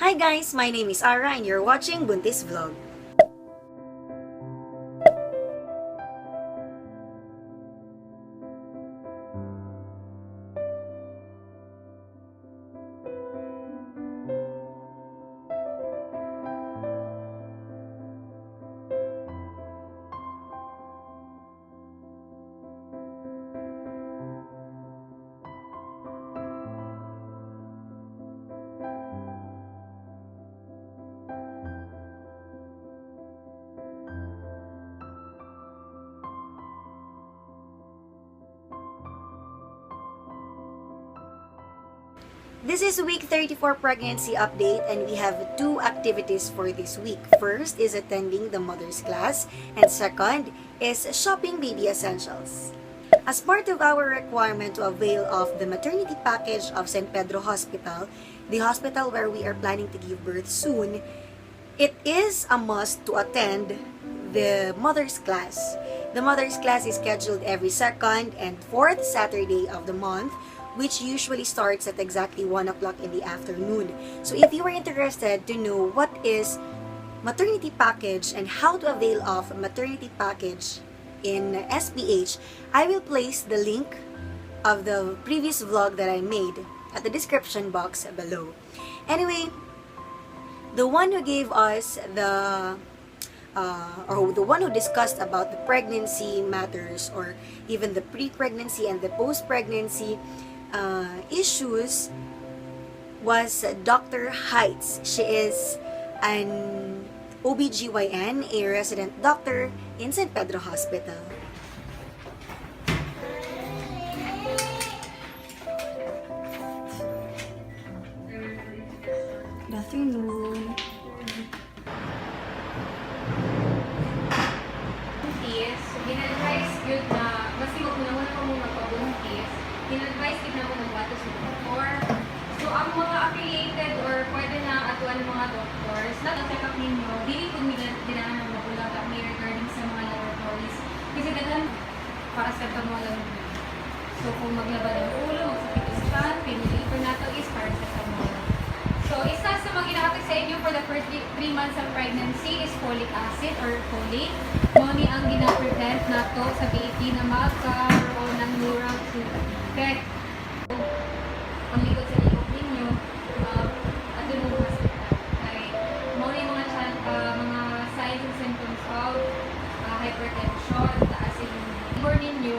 Hi guys, my name is Ara and you're watching Buntis Vlog. This is week 34 pregnancy update and we have two activities for this week. First is attending the mother's class and second is shopping baby essentials. As part of our requirement to avail of the maternity package of San Pedro Hospital, the hospital where we are planning to give birth soon, it is a must to attend the mother's class. The mother's class is scheduled every second and fourth Saturday of the month, which usually starts at exactly 1 o'clock in the afternoon. So if you are interested to know what is maternity package and how to avail of maternity package in SPH, I will place the link of the previous vlog that I made at the description box below. Anyway, the one who gave us the one who discussed about the pregnancy matters or even the pre-pregnancy and the post-pregnancy issues was Dr. Heights. She is an OBGYN, a resident doctor in San Pedro Hospital. Good afternoon. Buntis, in-advise yun na, basta mag-una-una pa muna pag-buntis, in-advise yun na mo ng-bato sa doktor. So, ang mga affiliated or pwede na atuan ng mga doctors, check up ninyo, dili po dinaan ng magulang kami regarding sa mga laboratories. Kasi dagan para sa tamulan. So, kung maglaba ng ulo, magsakit sa tiyan, pinili-ipon na ito is para sa tamulan. So, isa sa mga ginakapit sa inyo for the first 3 months of pregnancy is folic acid or folate. Moni ang gina-prevent na to sa BAP na magkaroon ng neural effect. Ang likod sa likod ninyo, at doon mo hospital. Kaya, moni mga signs and symptoms of hypertension, taas yung liver ninyo,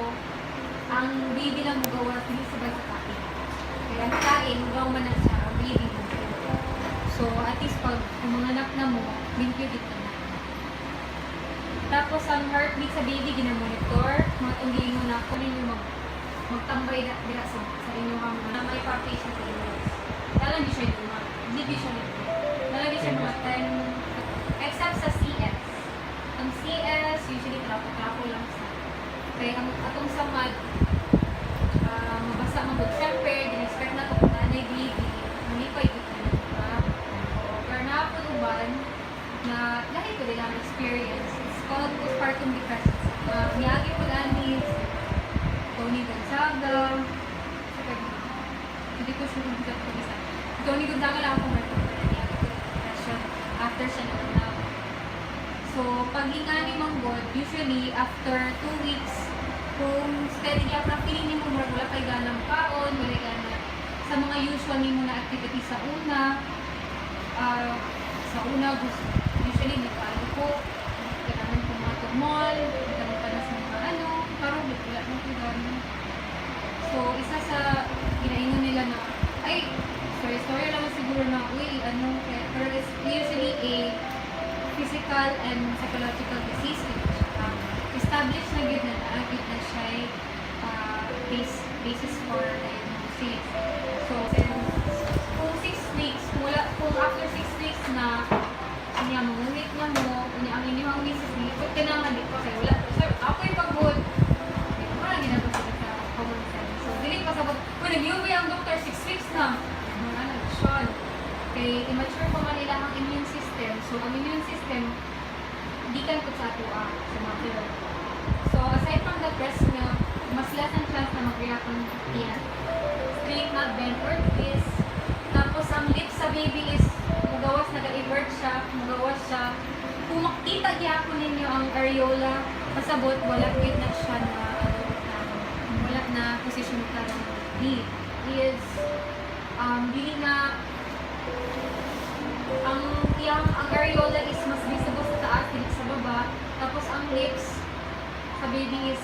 ang baby lang magawa, hindi sabay sa kain. Kaya ang kain, magawa man na siya, ang baby mo. So, at least pag umanganak na mo, limpyo dito na. Tapos, ang heartbeat sa baby, ginamonitor. Mga tunggilin mo na kung ninyo magtambay dira sa inyong mga na may palpitation sa inyo. Dalang di siya luma. Hindi siya luma. Dalang di siya mga 10, except sa CS. Ang CS, usually trapo-trapo lang sa. Kaya ang atong samad, mabasa mabot. Siyempre, din-expect na itong nanay baby, manipay dito. Na lahat ko nilang experience. It's called postpartum depression. Niyagi po namin Tony Gonzaga. Hindi ko sure kung ko isa. Tony Gonzaga lang ako depression after siya nanganak. So, pag ingani mong God, usually after 2 weeks, kung steady niya na feeling mo wala kay ganang kaon, wala gana sa mga usual mo na activity sa una, usually nagpaano ko, kailangan ko mga mall, kailangan pa na sa mga parang wala na ko gano'n. So, isa sa ginaingon nila na, sorry naman siguro na, pero it's usually a physical and psychological disease. Established na yun na siya basis for diagnosis. So, kung 6 weeks, kung after 6 weeks na niya mangulit na mo, niya ang inyong misis ni, kung tinangan dito kasi wala. So, ako yung pag-good, wala ginagawa sila sa common sense. So, diling pasabot, kung nag-UV ang doctor, 6 weeks na, mga nag-shon. Kaya immature pa man nila ang immune system. So, ang immune system, di kan po sa atua, sa mother. So, aside from the breast milk, mas less ang chance na mag-react ang tiyan. Straight, not bent, or twist. Tapos, ang lips sa baby is pasabot, wala gid na siya na wala na position karong D. He is dili na ang areola is mas visible sa taas, dili sa baba. Tapos ang lips sa baby is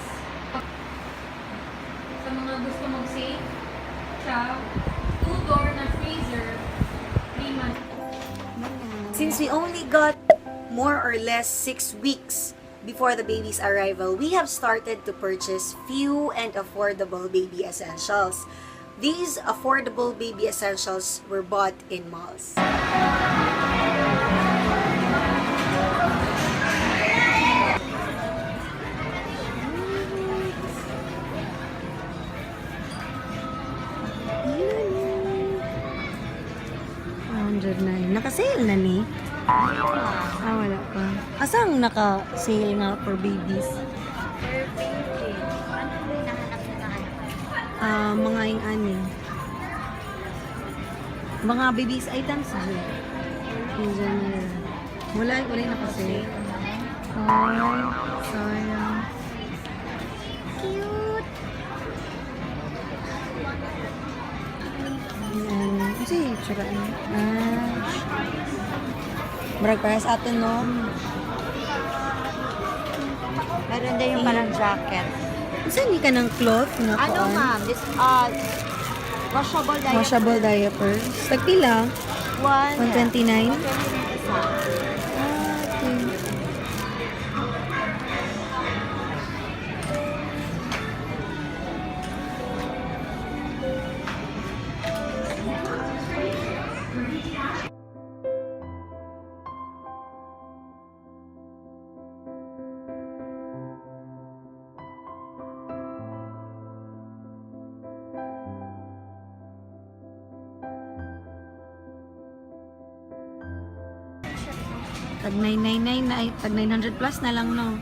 sa mga gusto mag-save siya, 2-door na freezer, 3 months. Since we only got more or less 6 weeks before the baby's arrival, we have started to purchase few and affordable baby essentials. These affordable baby essentials were bought in malls. Naka-sale na ni? Wala pa. Asang naka-sale nga for babies? Mga ani. Mga babies items dyan. In general. Wala naka-sale. Ay, sayang. Cute! Kasi, tsura ano. Marag parehas atin, no? Meron din yung parang jacket. Kasi hindi ka ng cloth na Ano ma'am? This, washable diaper. Washable diapers. Tagpila? 129? 129 isa. Okay. Tag 999 na, tag 900 plus na lang, no?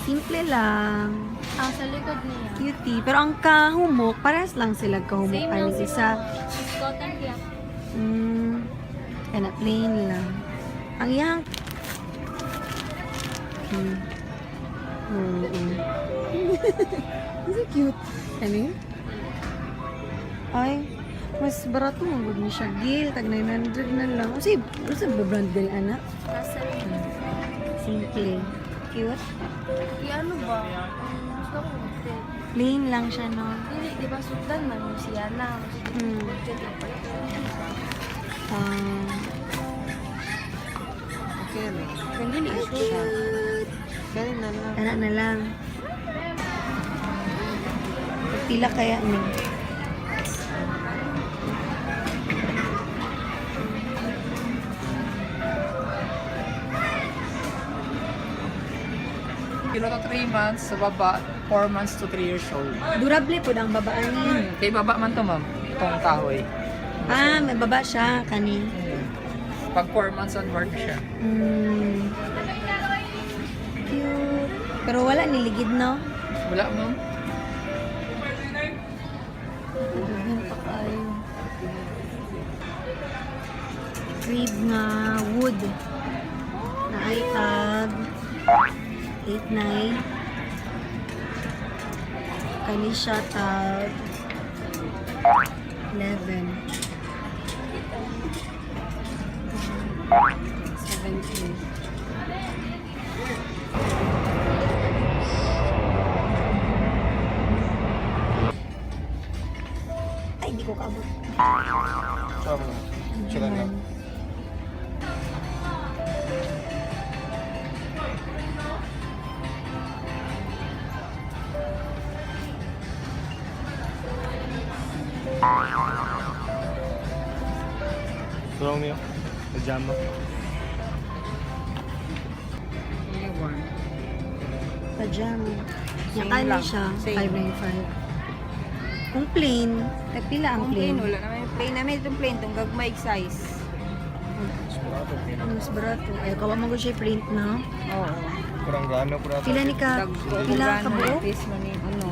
Simple lang. Sa likod niya. Cutie. Pero ang kahumok, parehas lang sila kahumok. Same Ano lang isa? Cotton niya. Kaya plain lang. Ang iyang... This is cute. Ano yun? Ay, mas barato mo. Huwag niya siya gil. Tag 900 na lang. Kasi brand gali, anak. Nasa rin. Simple. Cute. Ano ba? Gusto ko mag-fit. Plain lang siya, no? Hindi, di ba sultan man yung siya na. Okay lang. Hindi ni siya. Ganun na lang. Anak na lang. Pila kaya ni? Kilo to 3 months, sa baba, 4 months to 3 years old. Durable po ang babaan niya. Kay baba man to ma'am, itong kahoy. May baba siya, kani. Pag 4 months onward siya. Cute. Pero wala niligid, no? Wala ma'am. Crib nga wood. Na ay tag 8-9. Kani siya tag 11. 17. Ay, di ko kaabot. Sila na. Romeo, pajama. Pajama. Same Nakali lang. siya, Same. 595. Kung plain, pila ang Ang plain, plain. wala naman yung plain namin. Itong plain, itong gagmay size. Mas barato. Ay, kawa mo siya print na. Oo. Kurang gano, kurang Pila ni ka? Pila ka buo? This money, ano.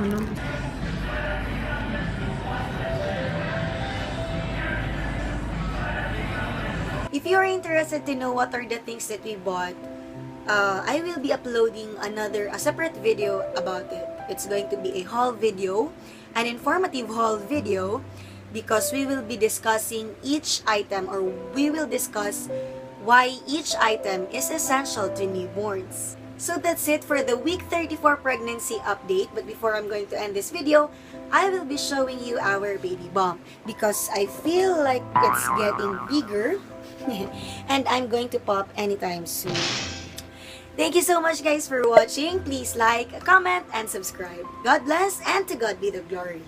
Ano? If you're interested to know what are the things that we bought, I will be uploading a separate video about it. It's going to be a haul video, an informative haul video, because we will be discussing each item, or we will discuss why each item is essential to newborns. So that's it for the week 34 pregnancy update. But before I'm going to end this video, I will be showing you our baby bump because I feel like it's getting bigger and I'm going to pop anytime soon. Thank you so much guys for watching. Please like, comment, and subscribe. God bless, and to God be the glory.